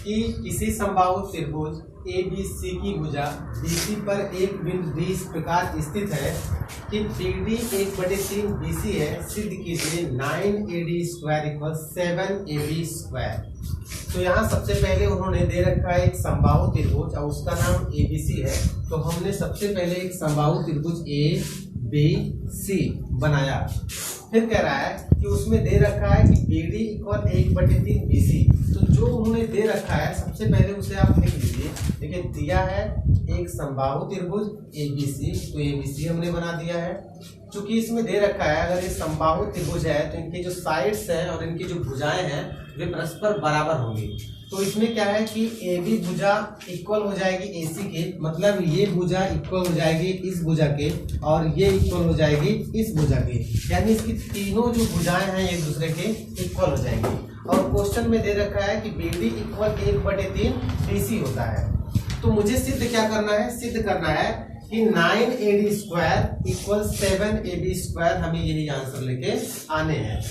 कि किसी समबाहु त्रिभुज ABC की भुजा BC पर एक बिंदु D इस प्रकार स्थित है कि BD 1/3 BC है, सिद्ध कीजिए 9AD² = 7AB²। तो यहाँ सबसे पहले उन्होंने दे रखा है एक समबाहु त्रिभुज और उसका नाम ABC है। तो हमने सबसे पहले एक समबाहु त्रिभुज ABC बनाया। फिर कह रहा है कि उसमें दे रखा है कि BD = 1/3 BC। तो जो उन्होंने दे रखा है सबसे पहले उसे आप लिख लीजिए। देखिए दिया है एक समबाहु त्रिभुज ABC, तो ABC हमने बना दिया है। चूंकि इसमें दे रखा है अगर ये समबाहु त्रिभुज है तो इनकी जो साइड्स हैं और इनकी जो भुजाएं हैं वे परस्पर बराबर होंगी। तो इसमें क्या है कि AB भुजा इक्वल हो जाएगी AC के, मतलब ये भुजा इक्वल हो जाएगी इस भुजा के और ये इक्वल हो जाएगी इस भुजा के, यानी इसकी तीनों जो भुजाएं हैं एक दूसरे के इक्वल हो जाएंगी। और क्वेश्चन में दे रखा है कि BD = 1/3 BC होता है। तो मुझे सिद्ध क्या करना है, सिद्ध करना है कि 9AD² = 7AB²। हमें यही आंसर लेके आने हैं।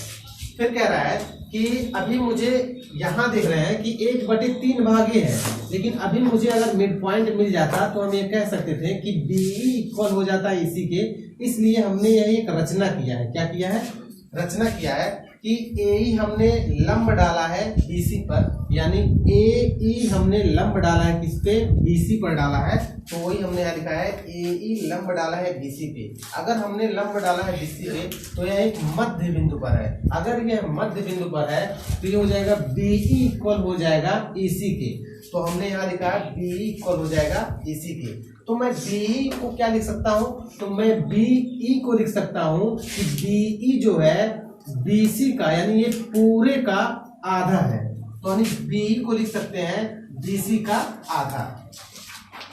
फिर कह रहा है कि अभी मुझे यहाँ देख रहे हैं कि 1/3 भागे है, लेकिन अभी मुझे अगर मिड पॉइंट मिल जाता तो हम ये कह सकते थे कि BE इक्वल हो जाता है AC के। इसलिए हमने यही एक रचना किया है। क्या किया है, रचना किया है कि AE हमने लंब डाला है BC पर, यानी AE हमने लंब डाला है किस पे, BC पर डाला है। तो वही हमने यहाँ लिखा है AE लंब डाला है BC पे। अगर हमने लंब डाला है BC पे तो यह एक मध्य बिंदु पर है। अगर यह मध्य बिंदु पर है तो ये हो जाएगा BE इक्वल हो जाएगा AC के। तो हमने यहाँ लिखा है BE इक्वल हो जाएगा AC के। तो मैं BE को क्या लिख सकता हूँ, तो मैं BE को लिख सकता हूँ कि BE जो है BC का, यानी ये पूरे का आधा है। तो हम BE को लिख सकते हैं BC का आधा।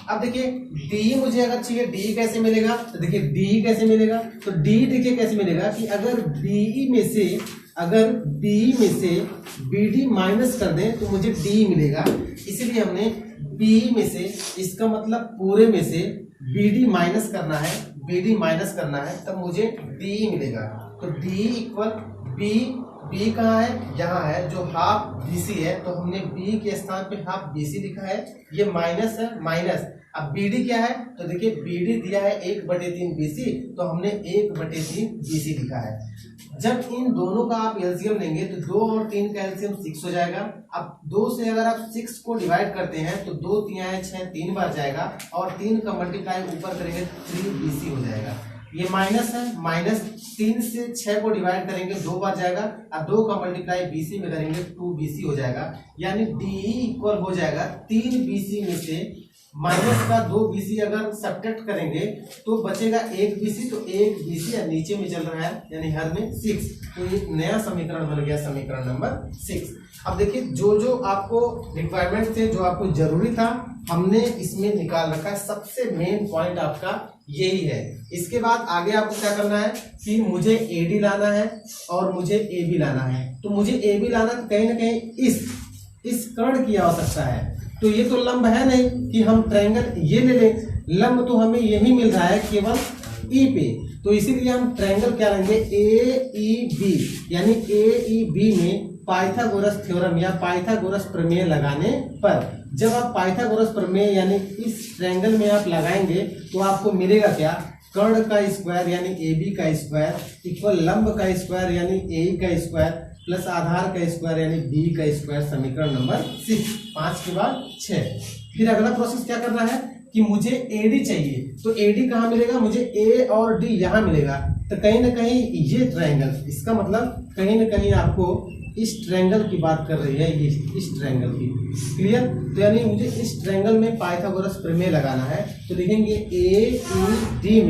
अब देखिए DE मुझे अगर चाहिए, DE कैसे मिलेगा, तो देखिए DE कैसे मिलेगा, तो DE देखिए कैसे मिलेगा कि अगर BE में से BD माइनस कर दें तो मुझे DE मिलेगा। इसीलिए हमने BE में से, इसका मतलब पूरे में से BD माइनस करना है, BD माइनस करना है, तब मुझे DE मिलेगा। तो DE इक्वल B कहाँ है, यहाँ है, जो हाफ BC है। तो हमने B के स्थान पे हाफ BC लिखा है, ये माइनस है, माइनस। अब BD क्या है, तो देखिए BD दिया है 1/3 BC, तो हमने 1/3 BC लिखा है। जब इन दोनों का आप एलसीएम लेंगे तो 2 और 3 का एलसीएम 6 हो जाएगा। अब 2 से अगर आप 6 को डिवाइड करते हैं तो 2 3 6 3 बार जाएगा और 3 का मल्टीप्लाई ऊपर करेंगे 3BC हो जाएगा। ये माइनस है, माइनस 3 से 6 को डिवाइड करेंगे 2 बार जाएगा। अब 2 का मल्टीप्लाई BC में करेंगे 2BC हो जाएगा। यानी DE इक्वल हो जाएगा 3BC में से माइनस का 2BC अगर सब्ट्रैक्ट करेंगे तो बचेगा 1BC। तो 1BC या नीचे में चल रहा है, यानी हर में 6। तो एक नया समीकरण बन गया, समीकरण नंबर 6। अब देखिए जो जो आपको रिक्वायरमेंट थे, जो आपको जरूरी था, हमने इसमें निकाल रखा है। सबसे मेन पॉइंट आपका यही है। इसके बाद आगे आपको क्या करना है कि मुझे AD लाना है और मुझे AB लाना है। तो मुझे AB लाना कहीं ना कहीं इस कर्ण की आवश्यकता है। तो ये तो लंब है नहीं कि हम ट्रायंगल ये ले लें, लंब तो हमें यही मिल रहा है केवल E पे। तो इसीलिए हम ट्रायंगल क्या लेंगे, AEB, यानी AEB में पाइथागोरस थ्योरम या पाइथागोरस प्रमेय लगाने पर, जब आप पाइथागोरस प्रमेय यानी इस ट्रायंगल में आप लगाएंगे तो आपको मिलेगा क्या, कर्ण का स्क्वायर यानी AB का स्क्वायर इक्वल लंब का स्क्वायर यानी AE का स्क्वायर प्लस आधार का स्क्वायर यानी B का स्क्वायर। समीकरण नंबर 6, 5 के बाद 6। फिर अगला प्रोसेस क्या करना है कि मुझे AD चाहिए। तो AD कहाँ मिलेगा, मुझे A और D यहाँ मिलेगा। तो कहीं ना कहीं ये ट्रायंगल, इसका मतलब कहीं ना कहीं आपको इस ट्रायंगल की बात कर रही है, ये इस ट्रायंगल की। क्लियर। तो यानी मुझे इस ट्रायंगल में पाइथागोरस प्रमेय लगाना है। तो लिखेंगे AED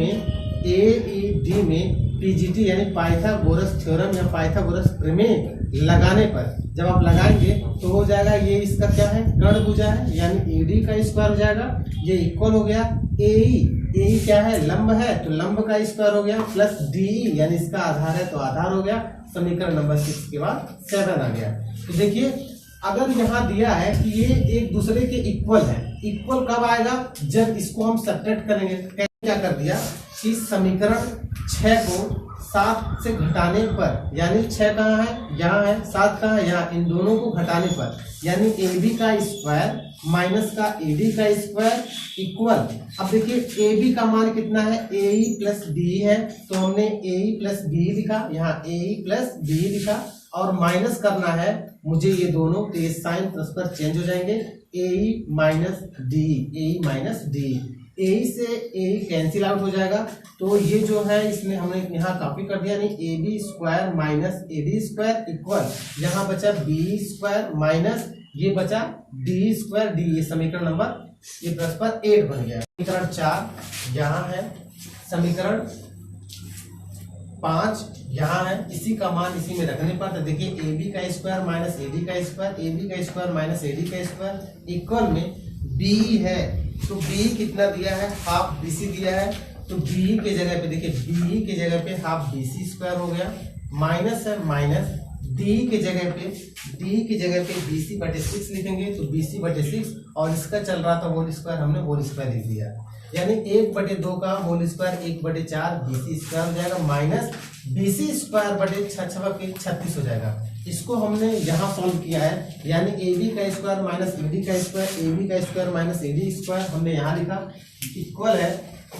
में PGT यानी पाइथागोरस थ्योरम या पाइथागोरस प्रमेय लगाने पर, जब आप लगाएंगे तो हो जाएगा, ये इसका क्या है, कर्ण भुजा है, यानी AD का स्क्वायर हो जाएगा। ये इक्वल हो गया AE क्या है, लंब है, तो लंब का स्क्वायर हो गया, प्लस DE यानी इसका आधार है तो आधार हो गया। समीकरण नंबर 6 के बाद 7 आ गया। तो देखिए अगर यहाँ दिया है कि ये एक दूसरे के इक्वल है, इक्वल कब आएगा, जब इसको हम सब्ट्रैक्ट करेंगे। क्या कर दिया कि समीकरण 6 को 7 से घटाने पर, यानी 6 कहाँ है, यहाँ है, 7 कहाँ है, यहाँ, इन दोनों को घटाने पर, यानी AB का स्क्वायर माइनस का AD का स्क्वायर इक्वल, अब देखिए AB का मान कितना है, AE प्लस BE है, तो हमने AE प्लस BE लिखा, यहाँ AE प्लस BE लिखा, और माइनस करना है मुझे ये दोनों, तो ये साइन परस्पर चेंज हो जाएंगे, AE minus DE, AE minus DE, AE से AE कैंसिल आउट हो जाएगा, तो ये जो है इसमें हमने यहाँ कॉपी कर दिया, नहीं AB square minus AD square equal, यहाँ बचा BE स्क्वायर माइनस ये बचा DE स्क्वायर DE, ये समीकरण नंबर, ये परस्पर 8 बन गया। समीकरण 4 यहाँ है, समीकरण 5 यहाँ है, इसी का मान इसी में रखने पर, तो देखिए AB का स्क्वायर माइनस AD का स्क्वायर, AB का स्क्वायर माइनस AD का स्क्वायर इक्वल में BE है, तो BE कितना दिया है, हाफ BC दिया है, तो BE के जगह पे देखिए BE के जगह पे हाफ BC स्क्वायर हो गया, माइनस है माइनस DE के जगह पे BC बटे 6 लिखेंगे, तो BC बटे 6, और इसका चल रहा था होल स्क्वायर, हमने होल स्क्वायर लिख दिया, यानी 1/2 का होल स्क्वायर 1/4 BC स्क्वायर हो जाएगा, माइनस BC स्क्वायर बटे 36 हो जाएगा। इसको हमने यहाँ सॉल्व किया है, यानी AB का स्क्वायर माइनस AD का स्क्वायर, AB का स्क्वायर माइनस AD स्क्वायर हमने यहाँ लिखा इक्वल है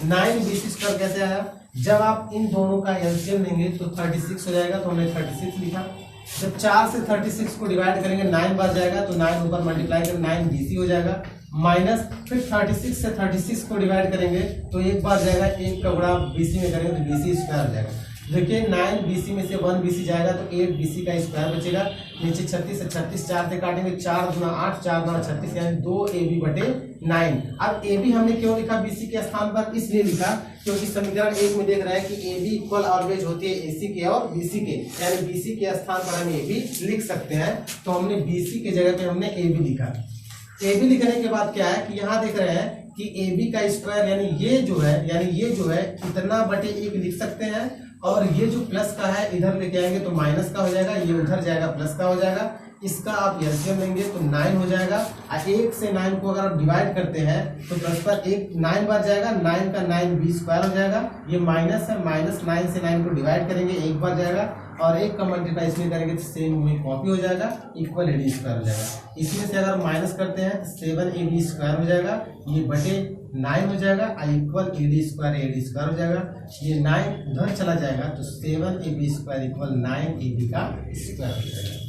9 BC स्क्वायर। कैसे आया, जब आप इन दोनों का एलसीएम लेंगे तो 36 हो जाएगा, तो हमने 36 लिखा, जब 4 से 36 को डिवाइड करेंगे 9 बार जाएगा, तो 9 ऊपर मल्टीप्लाई करें 9 BC हो जाएगा, माइनस फिर 36 से 36 को डिवाइड करेंगे तो एक बार जाएगा, एक का गुणा BC में करेंगे तो BC स्क्वायर हो जाएगा। देखिए 9 BC में से 1 BC जाएगा तो 8 BC का स्क्वायर बचेगा, नीचे 36 से 36 4 से काटेंगे, 4 गुना 8 4 गुना 36, यानी 2 AB बटे 9। अब AB हमने क्यों लिखा BC के स्थान पर, इसलिए लिखा क्योंकि समीकरण 1 में देख रहा है कि AB इक्वल ऑलवेज होती है AC के और BC के, यानी BC के स्थान पर हम AB लिख सकते हैं, तो हमने BC के जगह पे हमने AB लिखा। AB लिखने के बाद क्या है कि यहाँ देख रहे हैं कि AB का स्क्वायर यानी ये जो है इतना बटे 1 लिख सकते हैं, और ये जो प्लस का है इधर लेके आएंगे तो माइनस का हो जाएगा, ये उधर जाएगा प्लस का हो जाएगा, इसका आप एलसीएम लेंगे तो 9 हो जाएगा, और 1 से 9 को अगर आप डिवाइड करते हैं तो प्लस पर 1 9 बार जाएगा, 9 का 9 B स्क्वायर हो जाएगा, ये माइनस है, माइनस 9 से 9 को डिवाइड करेंगे 1 बार जाएगा, और 1 का मल्टीप्लाई इसमें करेंगे तो सेम में कॉपी हो जाएगा, इक्वल AD स्क्वायर हो जाएगा। इसमें से अगर माइनस करते हैं तो 7AB स्क्वायर हो जाएगा, ये बटे 9 हो जाएगा, इक्वल AD स्क्वायर हो जाएगा, ये 9 उधर चला जाएगा तो 7AB स्क्वायर इक्वल 9AB का स्क्वायर हो जाएगा।